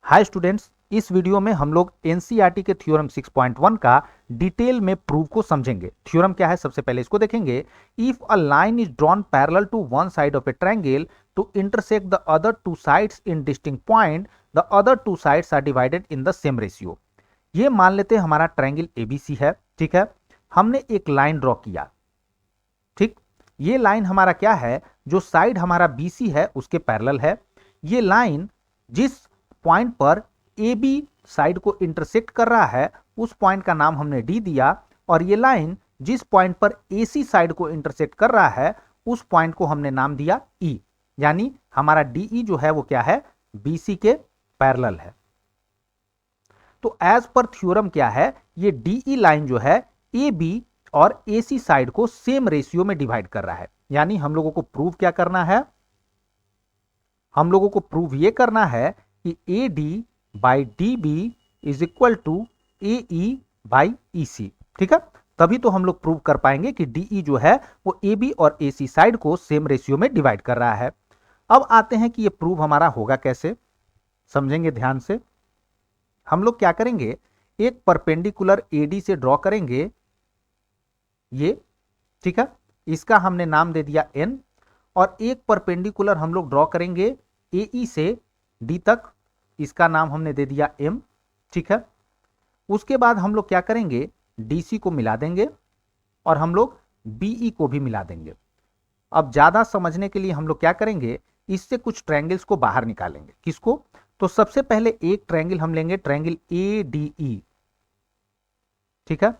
Hi students, इस video में हम लोग एनसीईआरटी के थ्योरम 6.1 का डिटेल में प्रूफ को समझेंगे। थ्योरम क्या है, सबसे पहले इसको देखेंगे। If a line is drawn parallel to one side of a triangle to intersect the other two sides in distinct point, the other two sides are divided in the same ratio. ये मान लेते हैं हमारा triangle ABC है, ठीक है। हमने एक लाइन ड्रॉ किया, ठीक। ये लाइन हमारा क्या है, जो साइड हमारा बीसी है उसके पैरेलल है। ये लाइन जिस पॉइंट पर ए बी साइड को इंटरसेक्ट कर रहा है उस पॉइंट का नाम हमने डी दिया, और ये लाइन जिस पॉइंट पर एसी साइड को इंटरसेक्ट कर रहा है उस पॉइंट को हमने नाम दिया ई, यानी हमारा डीई जो है वो क्या है, बीसी के पैरेलल है। तो एज पर थ्योरम क्या है, ये डीई लाइन जो है ए बी और एसी साइड को सेम रेशियो में डिवाइड कर रहा है। यानी हम लोगों को प्रूव क्या करना है, हम लोगों को प्रूव ये करना है कि A D by D B is equal to A E by E C, ठीक है। तभी तो हम लोग प्रूव कर पाएंगे कि डीई जो है वो ए बी और ए सी साइड को सेम रेशियो में डिवाइड कर रहा है। अब आते हैं कि ये प्रूव हमारा होगा कैसे, समझेंगे ध्यान से। हम लोग क्या करेंगे, एक परपेंडिकुलर एडी से ड्रॉ करेंगे ये, ठीक है। इसका हमने नाम दे दिया एन, और एक परपेंडिकुलर हम लोग ड्रॉ करेंगे एई से डी तक, इसका नाम हमने दे दिया एम, ठीक है। उसके बाद हम लोग क्या करेंगे, डीसी को मिला देंगे और हम लोग बीई को भी मिला देंगे। अब ज्यादा समझने के लिए हम लोग क्या करेंगे, इससे कुछ ट्रायंगल्स को बाहर निकालेंगे। किसको, तो सबसे पहले एक ट्रायंगल हम लेंगे, ट्रायंगल ए डी ई, ठीक है,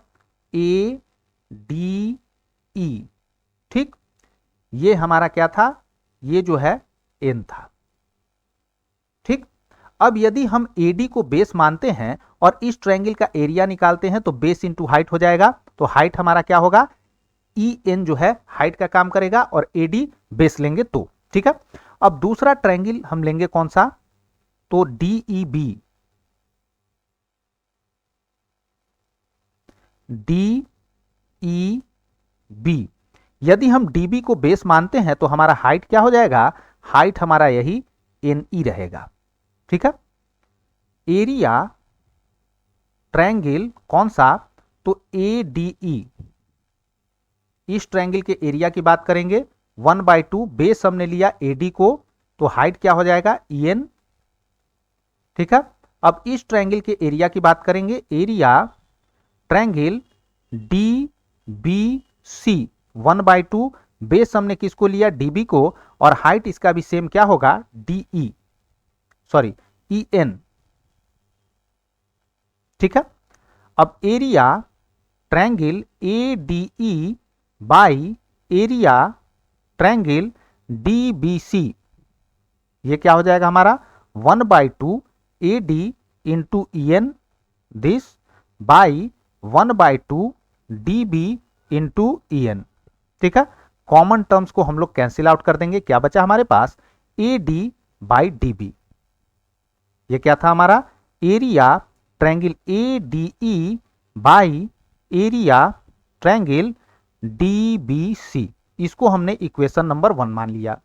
ए डी ई, ठीक। ये हमारा क्या था, ये जो है एन था, ठीक। अब यदि हम एडी को बेस मानते हैं और इस ट्रायंगल का एरिया निकालते हैं तो बेस इंटू हाइट हो जाएगा। तो हाइट हमारा क्या होगा, ई एन जो है हाइट का काम करेगा और एडी बेस लेंगे तो, ठीक है। अब दूसरा ट्रायंगल हम लेंगे कौन सा, तो DE B, D E B. यदि हम डीबी को बेस मानते हैं तो हमारा हाइट क्या हो जाएगा, हाइट हमारा यही एन ई रहेगा, ठीक है। एरिया ट्रायंगल कौन सा, तो ए डी ई, इस ट्रायंगल के एरिया की बात करेंगे 1/2, बेस हमने लिया एडी को, तो हाइट क्या हो जाएगा ई एन, ठीक है। अब इस ट्रायंगल के एरिया की बात करेंगे, area triangle D B C 1/2, base हमने किसको लिया, डीबी को, और हाइट इसका भी सेम क्या होगा, डीई, सॉरी ई एन, ठीक है। अब area triangle A D E by area triangle D B C, ये क्या हो जाएगा हमारा 1/2 A D into E N this by 1/2 D B into E N, ठीक है। कॉमन टर्म्स को हम लोग कैंसिल आउट कर देंगे, क्या बचा हमारे पास, A D by D B. ये क्या था हमारा, area triangle A D E by area triangle D B C. इसको हमने इक्वेशन नंबर 1 मान लिया।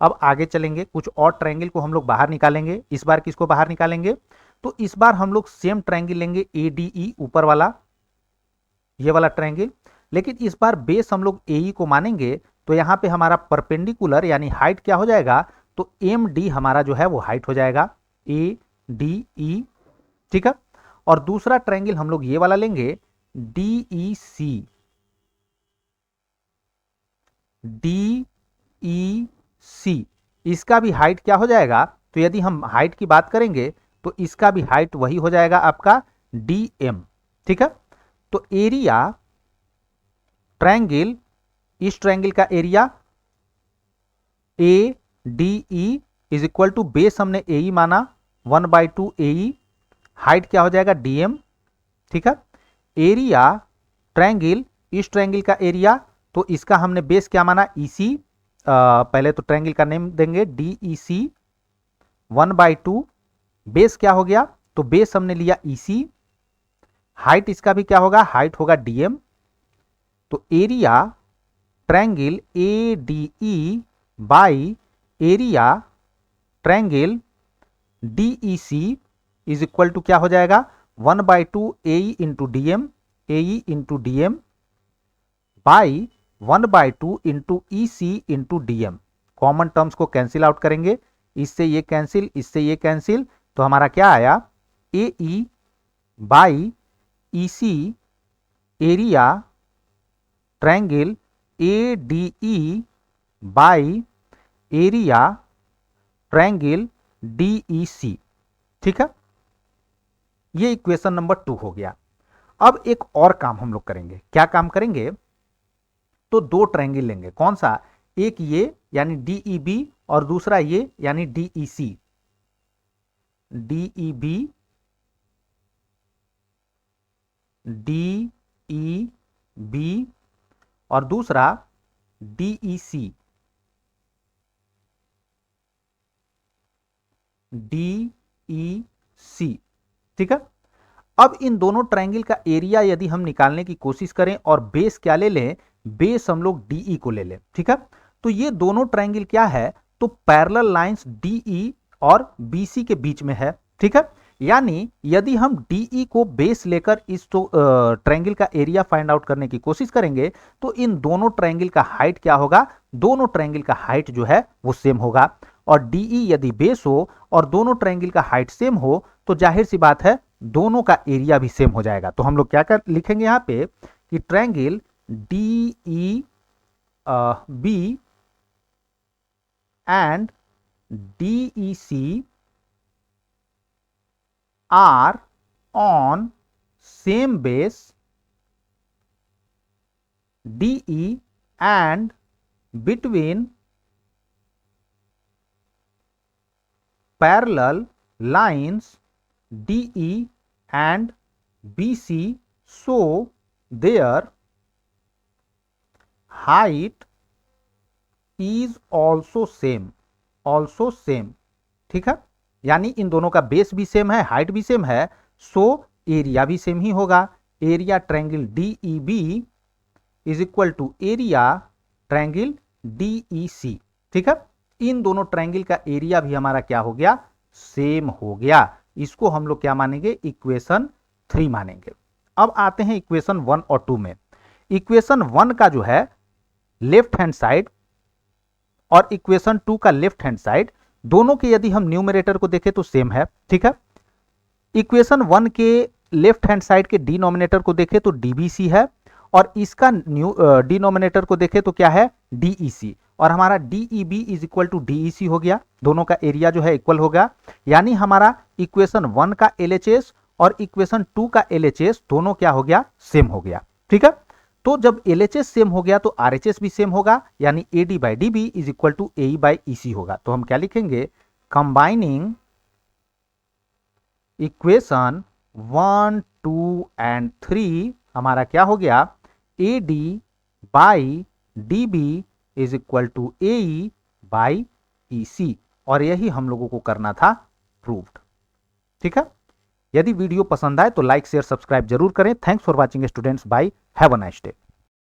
अब आगे चलेंगे, कुछ और ट्रायंगल को हम लोग बाहर निकालेंगे। इस बार किसको बाहर निकालेंगे, तो इस बार हम लोग सेम ट्रायंगल लेंगे ए डी ई, ऊपर वाला ये वाला ट्रायंगल, लेकिन इस बार बेस हम लोग ए को मानेंगे। तो यहां पे हमारा परपेंडिकुलर यानी हाइट क्या हो जाएगा, तो एम डी हमारा जो है वो हाइट हो जाएगा, ए डी ई, ठीक है। और दूसरा ट्रायंगल हम लोग ये वाला लेंगे, डी ई सी, डी ई सी, इसका भी हाइट क्या हो जाएगा, तो यदि हम हाइट की बात करेंगे तो इसका भी हाइट वही हो जाएगा आपका डी एम, ठीक है। तो एरिया ट्रायंगल, इस ट्रायंगल का area A D E is equal to, base हमने ए ई माना 1/2 ए ई, हाइट क्या हो जाएगा डी एम, ठीक है। एरिया ट्रायंगल, इस ट्रायंगल का एरिया, तो इसका हमने बेस क्या माना ई सी, पहले तो ट्रायंगल का नेम देंगे डी ई सी 1/2, बेस क्या हो गया, तो बेस हमने लिया ई सी, हाइट इसका भी क्या होगा, हाइट होगा डीएम। तो area triangle A D E by area triangle DEC is equal to क्या हो जाएगा, 1/2 AE into DM, AE into DM by 1/2 into EC into DM। Common terms को कैंसिल आउट करेंगे, इससे ये कैंसिल, इससे ये कैंसिल, तो हमारा क्या आया, AE by EC area triangle ADE by area triangle DEC। ठीक है, ये इक्वेशन नंबर 2 हो गया। अब एक और काम हम लोग करेंगे, क्या काम करेंगे, तो दो ट्रायंगल लेंगे, कौन सा, एक ये यानी DEB और दूसरा ये यानी DEC, DEB DEB और दूसरा DEC, DEC। ठीक है, अब इन दोनों ट्रायंगल का एरिया यदि हम निकालने की कोशिश करें और बेस क्या ले लें, बेस हम लोग DE को ले लें। ठीक है, तो ये दोनों ट्रायंगल क्या है, तो पैरेलल लाइंस DE और BC के बीच में है। ठीक है, यानी यदि हम DE को बेस लेकर इस ट्रायंगल का एरिया फाइंड आउट करने की कोशिश करेंगे तो इन दोनों ट्रायंगल का हाइट क्या होगा, दोनों ट्रायंगल का हाइट जो है वो सेम होगा। और DE यदि बेस हो और दोनों ट्रायंगल का हाइट सेम हो तो जाहिर सी बात है दोनों का एरिया भी सेम हो जाएगा। तो हम लोग क्या कर लिखेंगे यहां पे कि triangle DEB and DEC are on same base, DE and between parallel lines DE and BC, so their height is also same, also same। ठीक है, यानी इन दोनों का बेस भी सेम है, हाइट भी सेम है, सो एरिया भी सेम ही होगा। Area triangle DEB is equal to area triangle DEC। ठीक है, इन दोनों ट्रायंगल का एरिया भी हमारा क्या हो गया, सेम हो गया। इसको हम लोग क्या मानेंगे, इक्वेशन 3 मानेंगे। अब आते हैं इक्वेशन 1 और 2 में। इक्वेशन 1 का जो है लेफ्ट हैंड साइड और इक्वेशन 2 का लेफ्ट हैंड साइड दोनों के यदि हम न्यूमरेटर को देखें तो सेम है। ठीक है, इक्वेशन 1 के लेफ्ट हैंड साइड के डिनोमिनेटर को देखें तो DBC है और इसका डिनोमिनेटर को देखें तो क्या है, DEC, और हमारा DEB is equal to DEC हो गया। दोनों का एरिया जो है इक्वल होगा, यानी हमारा इक्वेशन 1 का LHS और इक्वेशन 2 का LHS दोनों क्या हो गया, सेम हो गया। ठीक है, तो जब LHS सेम हो गया तो RHS भी सेम होगा, यानी AD by DB is equal to AE by EC होगा। तो हम क्या लिखेंगे, कंबाइनिंग इक्वेशन 1, 2 एंड 3 हमारा क्या हो गया, AD by DB is equal to AE by EC, और यही हम लोगों को करना था प्रूव्ड। ठीक है, यदि वीडियो पसंद आए तो लाइक शेयर सब्सक्राइब जरूर करें। Thanks for watching students, bye, have a nice day.